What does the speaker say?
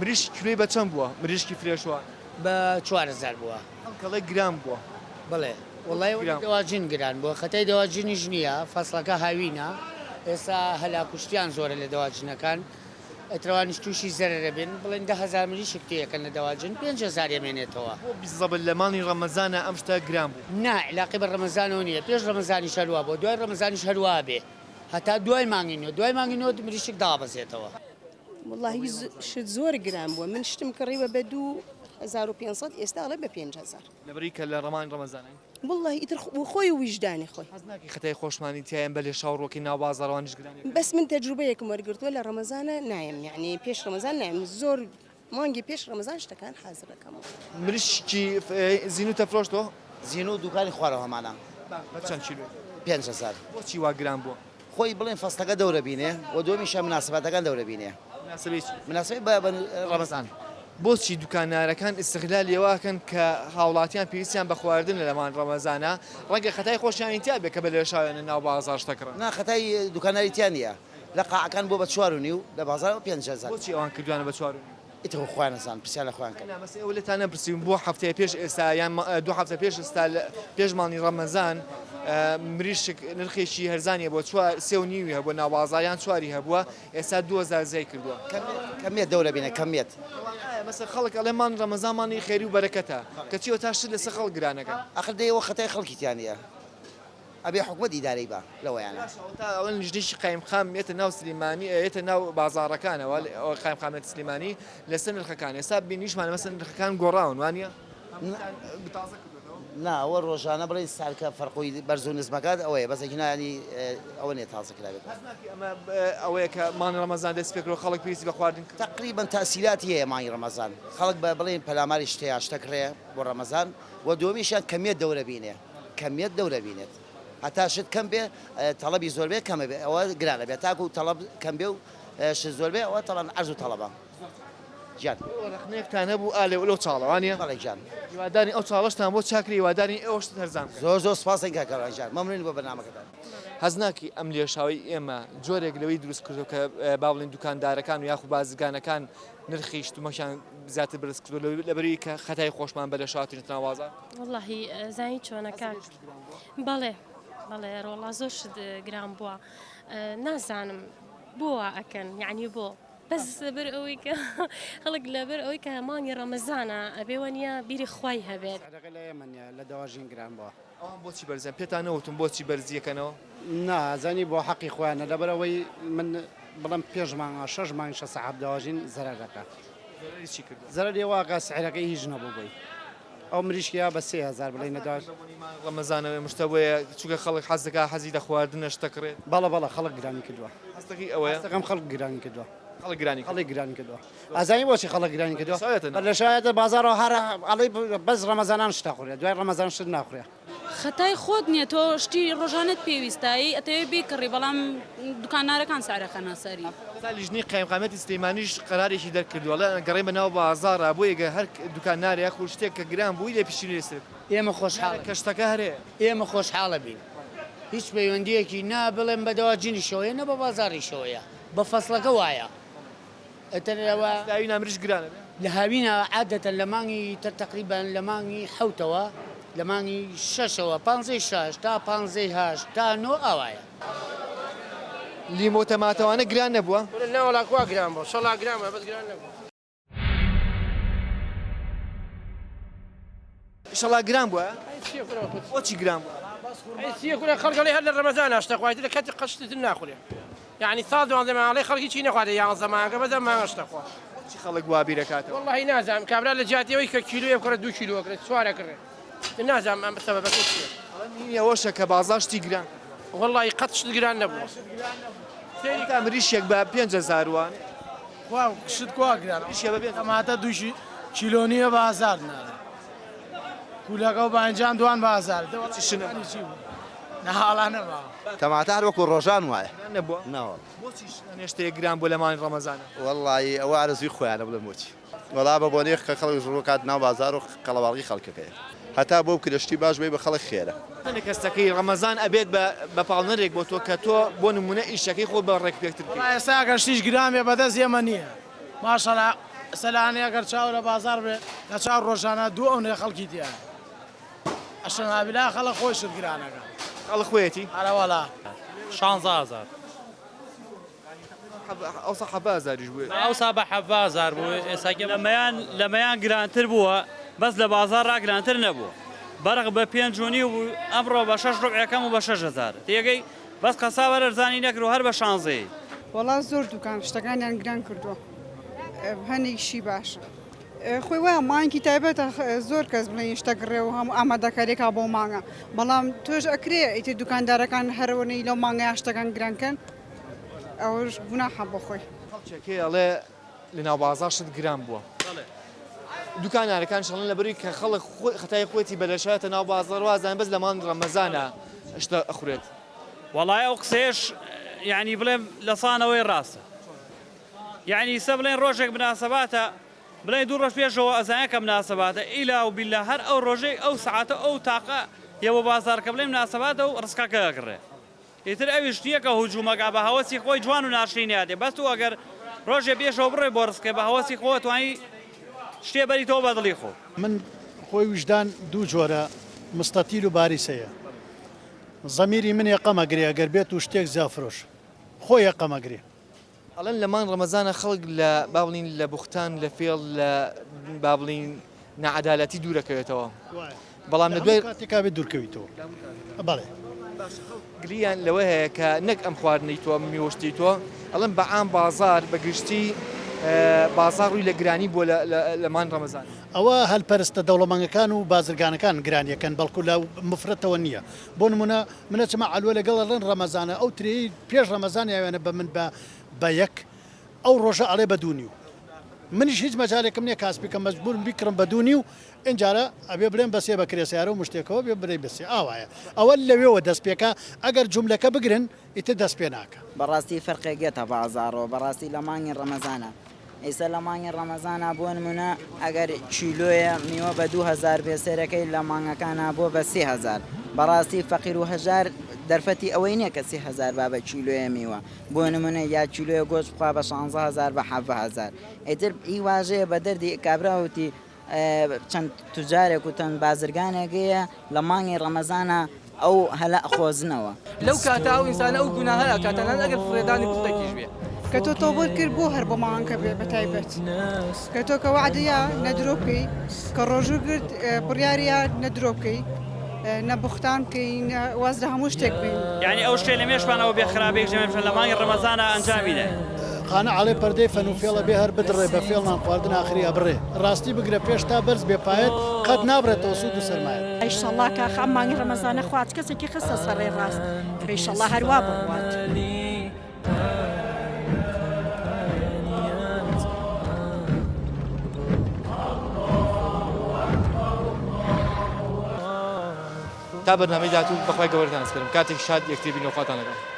مریش کیلوی بە چەند بووە مریشکی فرێشوە بە 4000 بووە کەڵێ گرام بووە بڵێ وڵی دەواجین گران بووە خەتای دەواجینیش نییە فەسڵەکە هاوینە ئێستا هەلا کوشتیان زۆرە لە دەواجینەکان ئەتوانیش تووشی زەرە بێن بڵێن 10,000 مریشک تەکەن لە دەواجن 5,000 ئەمێنێتەوە بیزەبل لە ماڵی ڕەمەزانە ئەم شتە گرام بوو نا علاقی بە ڕەمەزانەوە نییە پێش ڕەمەزانی شەروە بۆ دوای ڕەمەزانی شەروە بێ هەتا دوای مانگینەوە دوای مانگینەوە مریشک دابەزێتەوە والله شت زۆر گران بووە من شتم کڕیوە بە 2500 ئێستا ئەڵێ بە 5,000 لەبەری کە لە ڕەمان ڕەمەزانە والله ئیتر خۆی ویژدانی خۆی حەز ناکەی خەتای خۆشمانی تیایان بە لێ شاوڕۆکی ناو بازاڕوانیش گرانی بەس من تەجروبەیەکم وەرگرتووە لە ڕەمەزانە نایم یعنی پێش ڕەمەزان نایم زۆر مانگی پێش ڕەمەزان شتەکان حازر دەکەم مریشکی زین و تەفرۆشتۆ زین و دوکانی خوارەوە هەمانە بە چەند کیلو 5,000 بۆچی وا گران بووە خۆی بڵێن فەستەکە دەورە بینێ و دومیشە مناسبەتەکان دەورە بینێ مناسبەی بە ڕەمەزان بۆچی دوکانارەکان استغلال لێواکەن کە هاوڵاتیان پێویستیان بە خواردن لەمان ڕەمەزانە ڕەنگە خەتای خۆشیانی تیا بێ کە بە لێ شاوێنە ناو بازار شتەکڕن نا خەتای دوکاناریتیان نیە لە قاعەکان بۆ بە 4.5 لە بازار 5,000 بۆچی ئەوان کردوانە بە 4 ئیتر خۆیان نەزان پرسیار لە خۆیان کرد مەسەی ئەو لەتان نەپرسیم بۆ هەفتەیە پێش ئێستا یان دو هەفتە پێش ئێستا پێش ماڵی ڕەمەزان مریشک نرخێکی هەرزانیە بۆ 3.5 هەبووە ناو بازاریان 4 هەبووە ئێستا 2,000 زەی کردووە کەمیت دەورە بینە کەمیت مەسە خەڵک ئەڵێمان ڕەمەزانمانی خێری و بەرەکەتە کەچیوە تا شت لەسەر خەڵک گرانەکەن ئەخر دەیەوە خەتای خەڵکیتیانە ئەبێ حکومەت ئیدارەی بە لەوەیانە ئەوەن نژدیشی قایمخام یێتە ناو سلیمانی ئێتە ناو بازاڕەکانەوە قایمخامێت سلیمانی لەسەر نرخەکان ئێستا بینیشمان مەسەر نرخەکان گۆڕاون وانە ناوە ڕۆژانە بڵێ سارکە فەرقۆی بەرز و نزمەکات ئەوەیە بەسەکنانی ئەوە نێ تازە کرابێت ئەوەیە کە مانگی ڕەمەزان دەست پێکرۆ خەڵک پێویستی بە خواردن تقریبا تاسیراتی هەیە مانگی ڕەمەزان خەڵک بە بڵێن پەلاماری شتەیە شتەکڕێ بۆ ڕەمەزان و دومیشیان کەمیت دەورە بینێ کەمیت دەورە بینێت هەتا شت کەم بێ تەڵەبی زۆر بێ کەمە بێ ئەوە گرانە بێت تاکو تەڵەب کەم بێ و شت زۆر بێ ئەوە تەڵەن عەرز و تەڵەبە جان ڕخنەیەکتان هەبوو ئالێ لەو چاڵەوانە بەڵێ جان هیواداری ئەو چاڵەشتان بۆ چاکری هیواداری ئێوە شت هەرزان زۆر زۆر سپاسێک کاکەڕان جان مەمنون بۆ بەرنامەکەتان هەزناکی ئەم لێشاوی ئێمە جۆرێک لەوەی دروست کردو کە با بڵێن دوکاندارەکان و یاخو بازرگانەکان نرخی شتومەشان زیاتر بەرز کردو لەبەری کە خەتای خۆشمان بە لە شاتین تناوازە واللهی زانی چۆنە کاک بەڵێ بەڵێ ڕۆڵا زۆر شت گران بووە نازانم بۆە ئەکەن یعنی بۆ بەس بەر ئەوەی کە خەڵک لەبەر ئەوەی کە مانگی ڕەمەزانە ئەبێوە نیە بیری خوای هەبێت لە ئێمەنیە لە دەواژین گران بووە ئەوان بۆچی بەرزیان پێتان نەوتم بۆچی بەرزیەکەنەوە نازانی بۆ حەقی خۆیانە لەبەرەوەی من بڵم پێشمانە 6 مانگ 6 سەعات دەواژین زەرەر دەکات زەرەر ێواکە سعرەکەی هیچ نەبوو بووی ئەو مریشکیا بە 3,000 بڵێ نەداش ڕەمەزانەوەی مشتەوەیە چووکە خەڵک حەز دەکات حەزی لە خواردنە شتەکڕێت بەڵە خەڵک گرانی کردووە هەستەکەی ئەوەیە دەکەم خەڵک گرانی کردووە خەڵک گرانی خەڵک گرانی کردووە ئازانی بۆچی خەڵک گرانی کردووە لە شایەتە بازارەوە هەر ئەڵێ بەس ڕەمەزانان شتا خوڕێت دوای ڕەمەزان شت ناخورێ خەتای خۆت نییە تۆ شتی ڕۆژانت پێویستایی ئەتەوێ بیکڕی بەڵام دوکانارەکان سارەکەنە سەری لیژنی قایمقامەتی سلێمانیش قەرارێکی دەرکردووە گەڕێ بە ناو بازارە بۆ یەگە هەر دوکانارێک خو شتێک کە گران بووی لێ پیشی لێسر ئێمە خۆشحاڵ کەشتەکە هەرێ ئێمە خۆشحاڵە بین هیچ پەیوەندیەکی نا بڵێن بە دەواجینی شەوەیە نە بە بازاری شەوەیە بە فەسڵەکە وایە ئەتەرەوە داوی نامریش گرانە لە هاوینە عادەتەن لە مانگی تر تقریبان لە مانگی حوتەوە لە مانگی 6ەوە 56 تا 58 تا 9 ئاوایە لیمۆ تەماتەوانە گران نەبووە ناوەڵاکوا گران بوو شەڵا گران بە بەس گران نەبوو شەڵا گران بووە بۆچی گران بووە ئەی کورە خەڵگەڵی هەر لە ڕەمەزان هەشتە خوایت لە کەتی قەشتت ناخورێ یعنی ساڵ دوان زەمانڵی خەڵکی چی نەخواتە یان زەمانەکە بەدەم مانگەشتە خوا چی خەڵک وا بیرەکاتەوە والله نازانم کابرا لە جاتیەوەی کە کیلویە بکڕێت 2 کیلو بکڕێت سوارە کڕێت نازانم ئەم سەبەبەکە چییە ئەوەشە کە بازار شتی گران والله قەت شت گران نەبووە تا مریشێک بە 5,000 وان وا شت کوا گران ئەماتە 2 کیلۆنیە بازار نارە کولەکە و بانجان دوان بازار نەهاڵا نەما تەماتە هەر وەکو ڕۆژان وایە نەبووە ناوە بۆچی هێشتەیە گران بۆ لەمانی ڕەمەزانە وەڵڵی ئەوە ئارزوی خۆیانە بڵێم بۆچی وەڵا بە بۆنێ کە خەڵک ڕۆکات ناو بازار و قەڵەواڵی خەڵکەکەیە هەتا بۆ کرشتی باش بێ بە خەڵک خێرە کەستەکەی ڕەمەزان ئەبێت بە پاڵنەرێک بۆ تۆ کە تۆ بۆ نمونە ئیشەکەی خۆ بە ڕێک پێکتر ئێستا گەشتیش گرامێ بەدەست ئێمە نییە ماشەڵا سەلانەیە ئەگەر چاو لە بازار بێ لە چاو ڕۆژانە دوو ئەو نێ خەڵکی تیان ئەشەنابیلا خەڵک خۆی شت گرانەکە خەڵک خۆیەتی هەرەوەڵا 16,000 ئەوسا حەبازاریش بووێت ئەوسا بە 17,000 بوو ئێساکە لەمەیان گرانتر بووە بەس لە بازار ڕاگرانتر نەبوو بەرق بە 5.5 بوو ئەمڕۆ بە 6 ڕوبعەکەم و بە 6,000 تێگەی بەس قەسا وەرزانی نەکرد و هەر بە 16. وەڵا زۆر دوکان شتەکانیان گران کردووە هەنێکشی باشە خۆی وایە مانگی تایبەتە زۆر کەس بڵێن شتەگڕێ و هەموو ئامادەکاریێکا بۆ مانگە بەڵام تۆش ئەکرێ ئیتر دوکاندارەکان هەرەوەنەی لەو مانگای شتەکان گرانکەن ئەوش گوناحە بۆ خۆی خەڵکێکی ئەڵێ لە ناو بازار شت گران بووە دوکانارەکان شەڵن لەبەری کە خەڵک خەتای خۆتی بەلەشایەتە ناو بازار وازان بەس لە مانگ ڕەمەزانە شتە ئەخورێت وەڵای ئەو قسەیەش یعنی بڵێم لە سانەوەی ڕاستە یعنی سە بڵێن ڕۆژێک مناسەباتە بڵێ دوو ڕۆژ پێشەوە ئەزانەکە مناسەباتە ئیلا و بیللا هەر ئەو ڕۆژەی ئەو سعاتە ئەو تاقە یەوە بازارکە بڵێ مناسەباتە و ڕسکەکە ئەگڕێ ئیتر ئەویش نییەکە هجوومەکە بە هەوەسی خۆی جوان و ناشرینیاتێ بەس تو ئەگەر ڕۆژێ پێشەوە بڕێ بۆ ڕسکە بە هەوەسی خۆ توانی شتێ بەریتەوە بە دڵی خۆ من خۆی وجدان دوو جۆرە مستەتیل و باریسەیە زەمیری من یەقەمەگرێ ئەگەر بێت و شتێک زیافرۆش خۆی یەقەمەگرێ ئەڵەن لە مانگ ڕەمەزانە خەڵک لە بابڵین لە بوختان لە فێڵ لە بابڵین نەعەدالەتی دوورەکەوێتەوە بەڵام لە دوای کاتێکا بێت دوورکەویتەوە بەڵێ گریان لەوە هەیە کە نەک ئەم خواردنەی تۆ میوەشتی تۆ ئەڵەن بە عام بازار بەگشتی بازار ڕووی لە گرانی بۆ لە مان ڕەمەزان ئەوە هەلپەرستە دەوڵەمەنگەکان و بازرگانەکان گرانیەکەن بەڵکو لە مفرەتەوە نییە بۆ نمونە منەچمە ئالوە لەگەڵ ڕێن ڕەمەزانە ئەو ترێی پێش ڕەمەزان یاوێنە بە من بە یەک ئەو ڕۆژە ئەڵێ بەدونی و منیش هیچ مەجارێکم نییە کاسبیکە مەجبورم بیکڕم بەدونی و ئینجارە ئەبێ بڵێن بەسێ بە کرێسیارە و مشتێکەوە بێ برەی بەسێ ئاوایە ئەوە لەوێەوە دەست پێکە ئەگەر جوملەکە بگرن ئیتر دەست پێ ناکە بەڕاستی فەرقێگێتە بازارەوە بەڕاستی لە مانگی ڕەمەزانە ئێستا لە مانگی ڕەمەزانە بۆ نمونە ئەگەر چیلۆیە میوە بە 2000 بێسەرەکەی لە مانگەکانە بۆ بە 3000 بەڕاستی فەقیر و هەژار دەرفەتی ئەوەی نییە کە 3000 با بە چیلۆیە میوە بۆ نمونە یا چیلۆیە گۆشت بخوا بە 16000 بە 7000 ئیتر هی واژەیە بە دەردی کابراوتی چەند توجارێک و چەند بازرگانێکەیە لە مانگی ڕەمەزانە ئەو هەلا خۆزنەوە لەو کاتە ئەو ئینسانە ئەو گوناهەیە کاتەنان ئەگەر فرێدانی پستێکیش بێ کە تۆ تۆبەت کرد بۆ هەر بۆ ماوانکە بێ بە تایبەت کە تۆ کە وعدەیە نەدرۆ بکەی کە ڕۆژوو کرد بڕیاریە نەدرۆ بکەی نەبوختان بکەین واز لە هەموو شتێک بین یعنی ئەو شتێ لە مێشمانەوە بێ خراپێک ژەمێ لە مانگی ڕەمەزانە ئەنجامیدە خانە ئاڵێ پەردەی فەن و فێڵە بێ هەر بدڕێ بە فێڵمان خواردن ئاخری ئەبڕێ ڕاستی بگرە پێش تا بەرز بێپایەت قەت نابڕێتەوە سوود و سەرمایە ئیشەڵڵا کە خەم مانگی ڕەمەزانە خوات کەسێکی خستە سەرڕێ ڕاست ئیشەڵڵا هەروە بڕوات تا بەرنامەی داهاتوو بەخوای گەوەرتان سپێرم کاتێک شاد یەکتری بینەوە خواتان لەگەڵ